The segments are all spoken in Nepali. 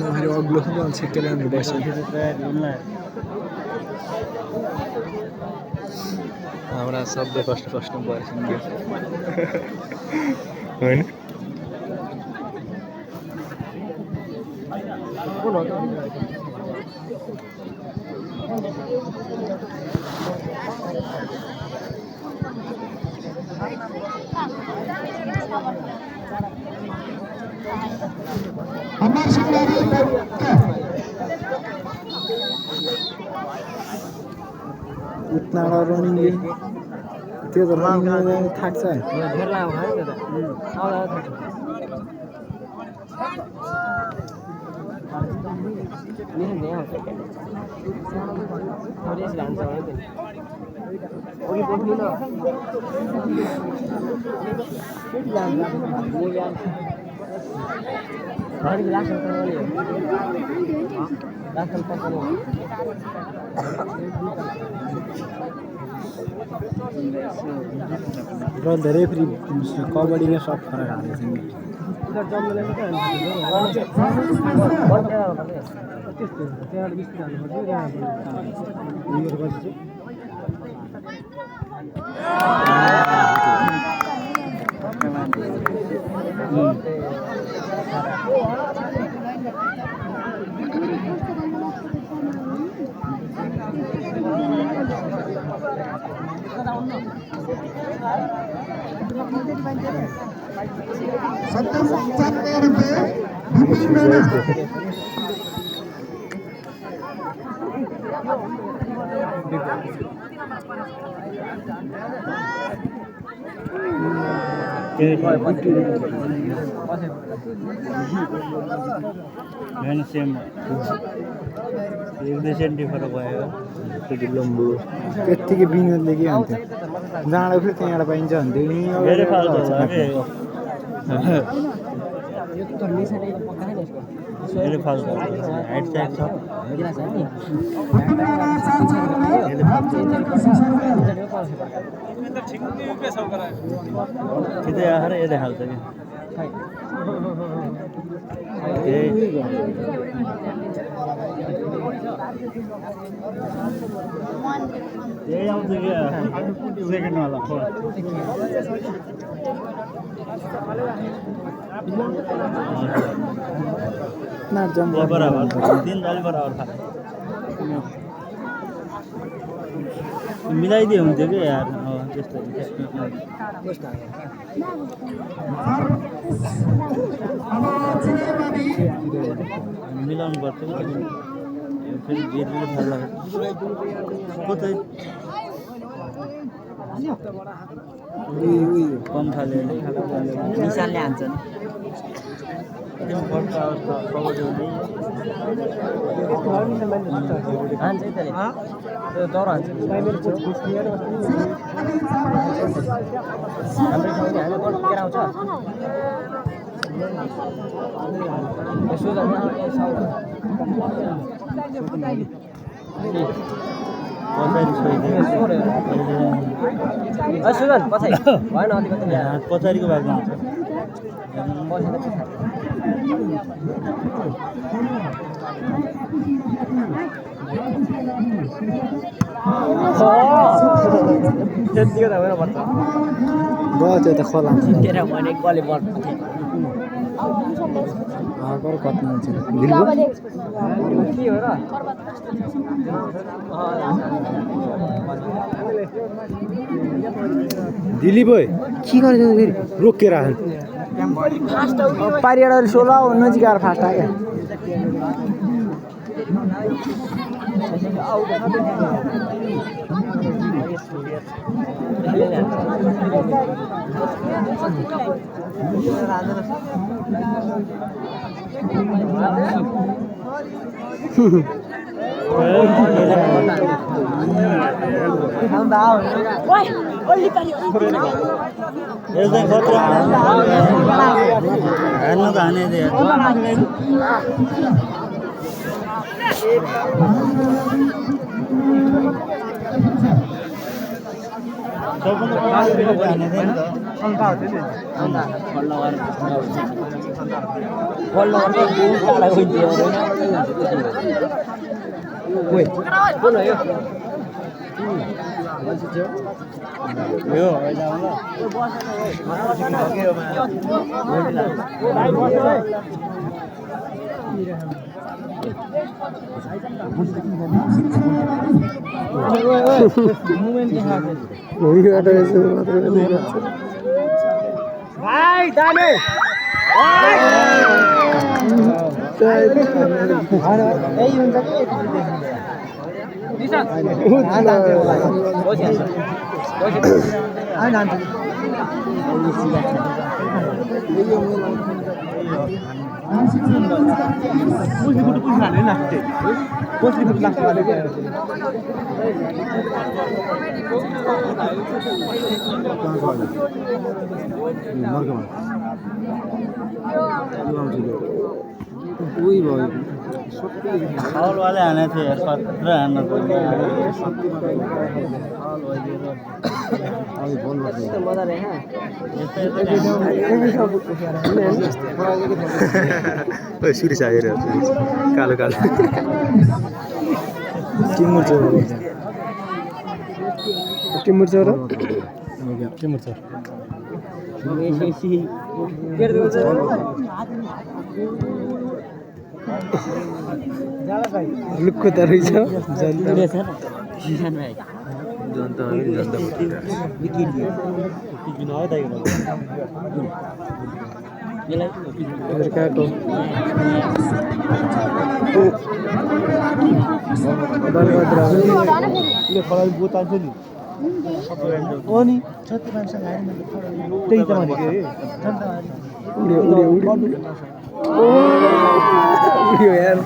फेरि अग्लो छिट्टै राम्रो बस्छ हाम्रा शब्द कष्ट पर्छ होइन इतना रनिङ त्यो त रनिङ थाक्छ र धेरै फेरि कबड्डीमा सब फरक हाल्छ त्यत्तिकै बिनोदले के हुन्थ्यो जाँडा फेरि त्यहाँबाट पाइन्छ भन्थ्यो मिलाइदियो हुन्थ्यो कि यार त्यस्तो मिलाउनु पर्थ्यो फेरि बेरीले फाल्ला कतै कम खाले निशानले हान्छन् पछाडिको भागमा गयो त खोला भने गले बल कति मान्छे के हो र दिलीप भाइ के गरेछ फेरि रोकेर पारिएर 16 नजिक आएर फास्ट आयो ভাই দানে এই हुन्छ कि हॉल वाले आने थे 17 आना सुरिस आएर कालो कालो टिमुर चौर लुक्को त रहेछ यार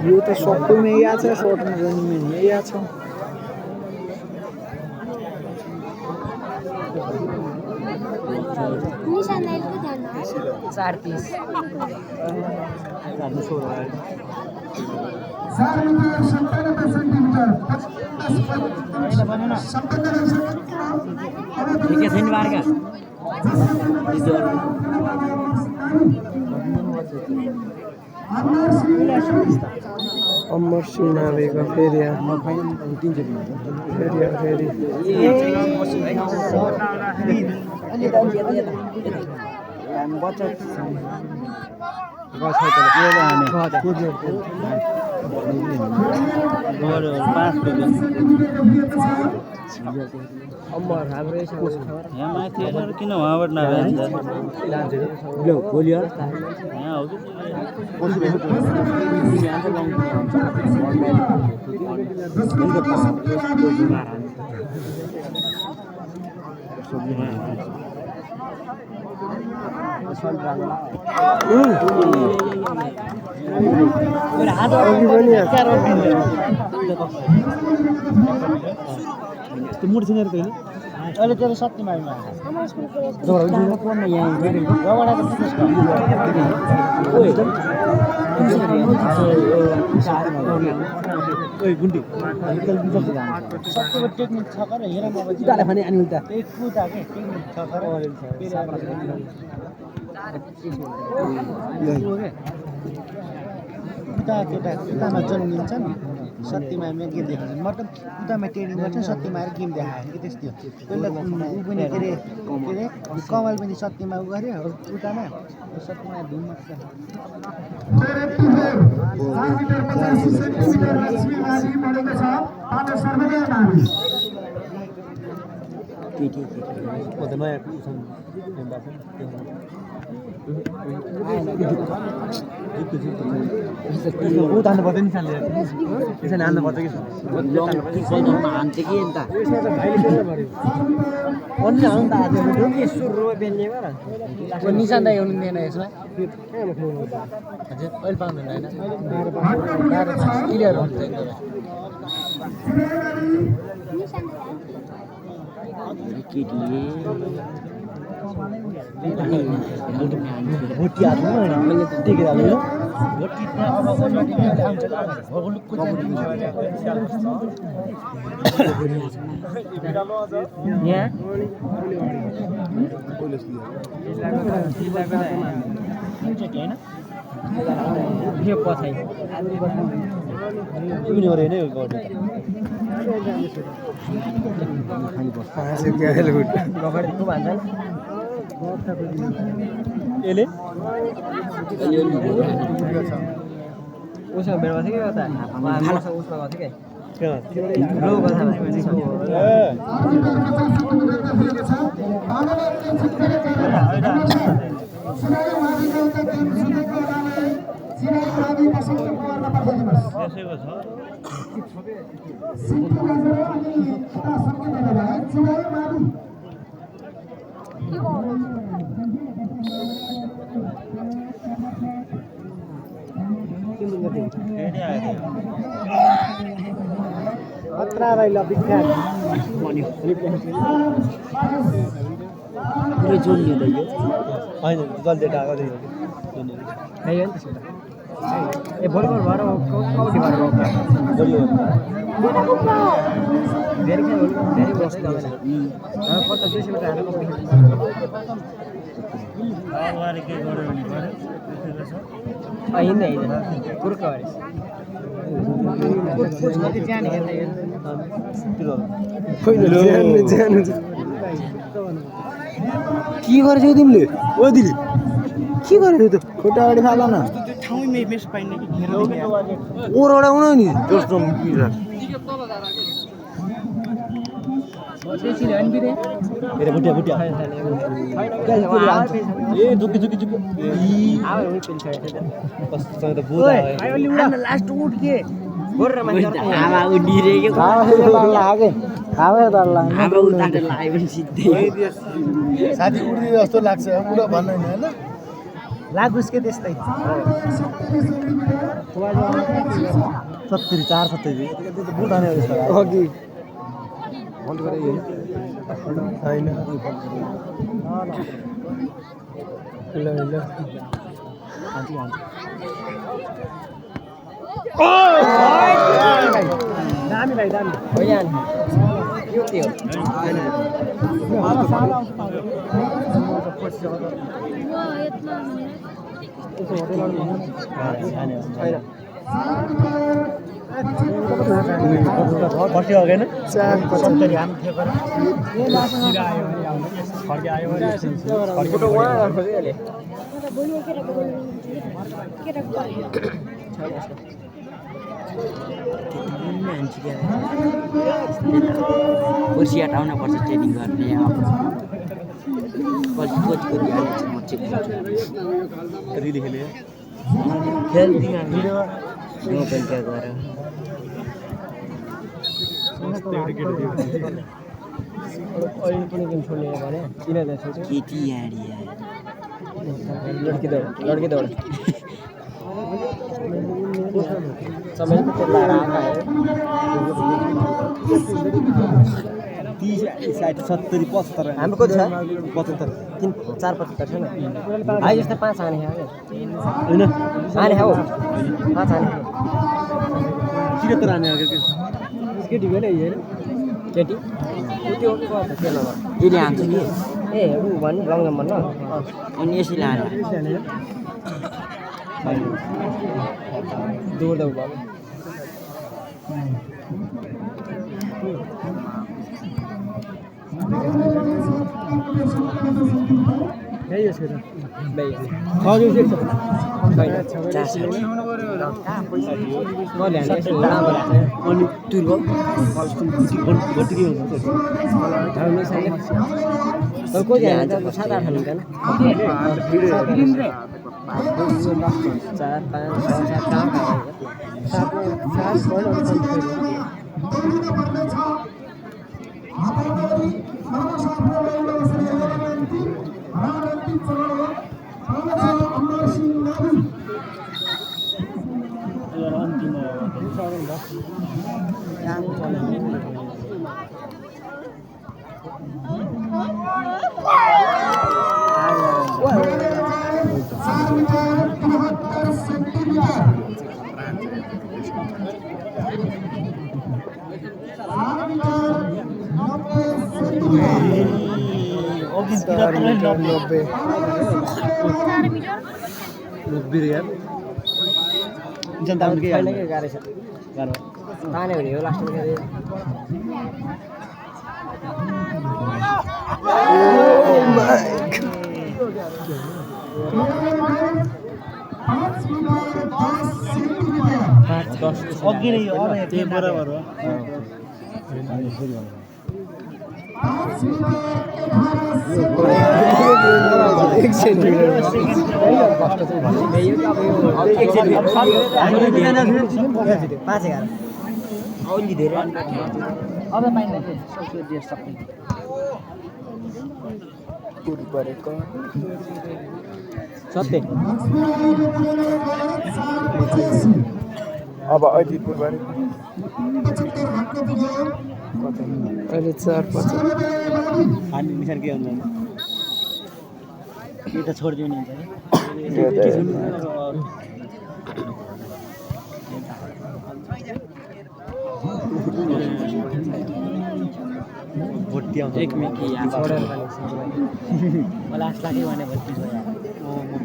यो त सबैमा यही आछ सर्टमा जाने यही आछ अमर सिंह नावेको फेरि अमर हाम्रो यहाँ माथि हेरेर किन वहाँबाट नभ्यान्छ बोलियो यहाँ हो अहिले तेरो सत्य माइमा टेक्निक छ कर हेर भने अनि उता टेक्निक छ कर उतामा जन्मिन्छ नि सत्यमामा गेम देखाउँछ मतलब उतामा ट्रेनिङ गर्छ सत्यमामा गेम देखायो कि त्यस्तै हो पहिला ऊ पनि के अरे कमल पनि सत्यमा उ गऱ्यो उतामा सत्यमा धुम उतार्नु पर्छ नि साले यसरी हान्नु पर्छ कि हान्छ कि अन्त अन्य हाल्नु त आज सुरु बेल्नेमा निशान दाइ हुनुहुँदैन यसमा हजुर अहिले पाउँदैन होइन क्लियर हुन्छ एकदमै भोटी हाल्नु मैले टेकेर हाल्नु भोटी अब ओल्लो टिमले आउँछ भगुलुकको चाहिँ यहाँ यो पछाइ तिमी हो हैन यो गर्दै गफाडी को भन्छ एले उसमा बेरमा थियो कि त हामीसँग उसमा गएको थियो के लो कथा अत्रा भाइ ल विख्यात भन्यो पुरै जोड्ने त यो हैन जल्दी डागा दियो है नि त्यसो त ए भलिबल भएर कबड्डी भएर भलिबल धेरै खेल धेरै बस्छ हैन पत्ता 200 मिटर हालेर कबड्डी अगाडि के गर्यो भने गर्यो हिँड्दै हिँड्दैन कुर्क गरे कति ज्यान हेर्दै के गरेछौ तिमीले ओ दिदी के गरेछौ त खुट्टा अगाडि फाल न ठाउँमै मेस पाइने कि घेर ओरडा उन नि जस्तो मिटर त्यसले अनि बिरे मेरे बुटिया बुटिया ए दुकी दुकी दुकी आवे उनी पिल छ कस्तो त बुदा आयो अलि उडा लास्ट उठ के गोर मान्छे आमा उडी रे के आवा लागे आवे त लागे आमा उडा लागे पनि सिधै साथी उड्दै जस्तो लाग्छ उडा भन्नु हैन लागुस के त्यस्तै 70 470 त्यो त बुढा नै जस्तो अघि बन्द गरे यो हैन ल ल आन्टी आन्टी ओ दामी भाइ दामी हो यार यो के हो फर्स्ट हो गएन सन्तरी हाम थियो पर सिरा आयो भने आउनु फर्के आयो भने फर्के त वहाँ राख्छ के ले बोल्यो केटाको मान्छे के कुर्सी हटाउन पर्छ ट्रेनिङ गर्ने अब कोच को ध्यान छ म चेक गर्छु रिली खेले खेल दिन भिडियो मोबाइल क्या गरे अहिले पनि गेम छोड्ने भने किन जान्छ केटी याडी लड्की दौड समय पे चला रहा है 30 70 75 हाम्रो को छ 75 3 4 75 छैन आइ जस्तो 5 आने है हैन आने हो 5 आने किन त आने हो के केटी गले हैन केटी त्यो के गर्छ के नगर इले हान्छ नि ए उ भन् रङ नम्बर न अनि यसले हाल्छ दूर दो बाबा यही हो सर भाई खाओ जो से भाई चाचा म ल्याने राम्रो लाग्छ अनि तुरको भर्ती के हुन्छ हामी चाहिँ त को ध्यान त 7-8 खानु हैन 4 5 6 7 8 4 मिटर 90 जनता के पहिले के गाह्रो छ गाह्रो ताने भने हो लास्टमा गरे अघि नै अब त्यही बराबर हो एक सेन्टिमिटर अब पाइँदैन सक्यो दिए सक्ने पुल परेको सत्य अब अहिले पुल परेको अहिले 4-5 हामी निशान के हुन्छ यो त छोडिदियो नि भोटी आउँछ एकमेकी यहाँ छोडेर मलाई आश लाग्यो भने भोटी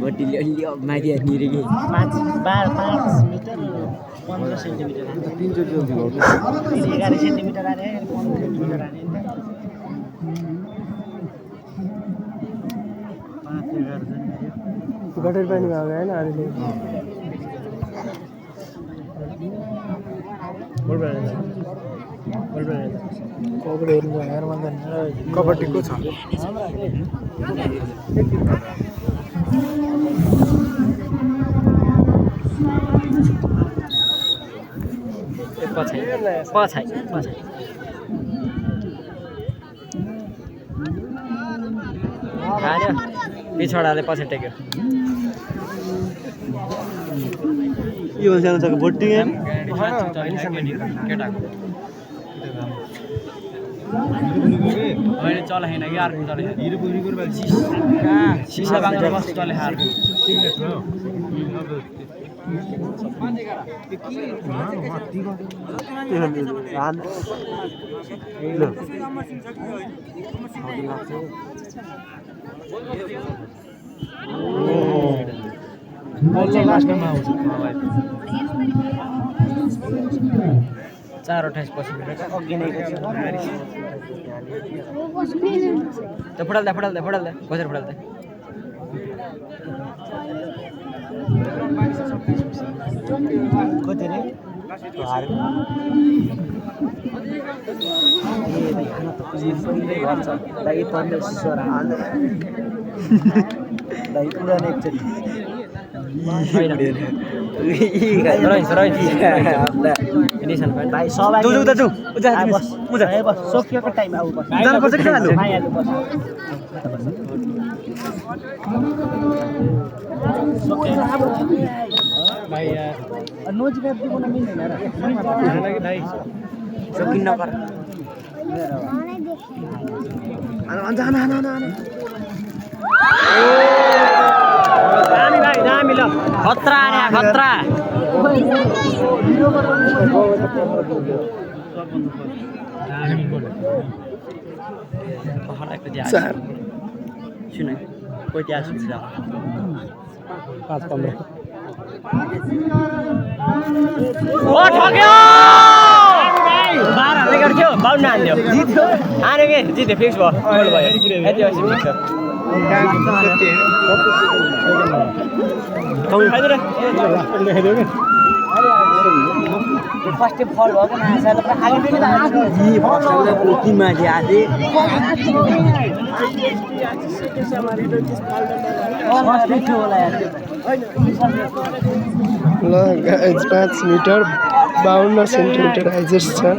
भोटी लियो माथि निरे कि 5 मिटर 15 सेन्टिमिटर 11 सेन्टिमिटर आने 15 सेन्टिमिटर आने गटर पनि भयो हैन अहिले कबड्डी हेर्नु हेर भन्दैन कबड्डीको छ पछाइ पिछडाले पछि टेक्यो यो सानो छ भोटी अहिले चलाएन कि अर्को चलाएन सिसा बाङ्गो बस चले अर्को लास्टमा आउँछ 4:28 पछि अघि नै त फडाल्दा बसेर फडाल्दा कति रे दाइ 15 सोरा दाइ पुरानो एकचोटि भाइ सबै बस सोकिएको टाइम आऊ बस जानुपर्छ कि हाल्नु भाइ यार नोजिक दिनु मिल्दैन र भाइ सकिन नगर दामी ल खतरा आने खतरा सुन कोही त्यहाँ सुन्छ 5-15 ठग्यो 12 हाल्ने गर्थ्यो 52 हाल्यो जित्यो हान्यो के जित्यो फिक्स भयो गोल भयो यति पछि फिक्स फर्स्ट फल भएको नआशा त आगे पनि जी फर्स्ट टिम माथि आथे ल गाइस 5 मिटर 52 सेन्टिमिटर आइजेस छ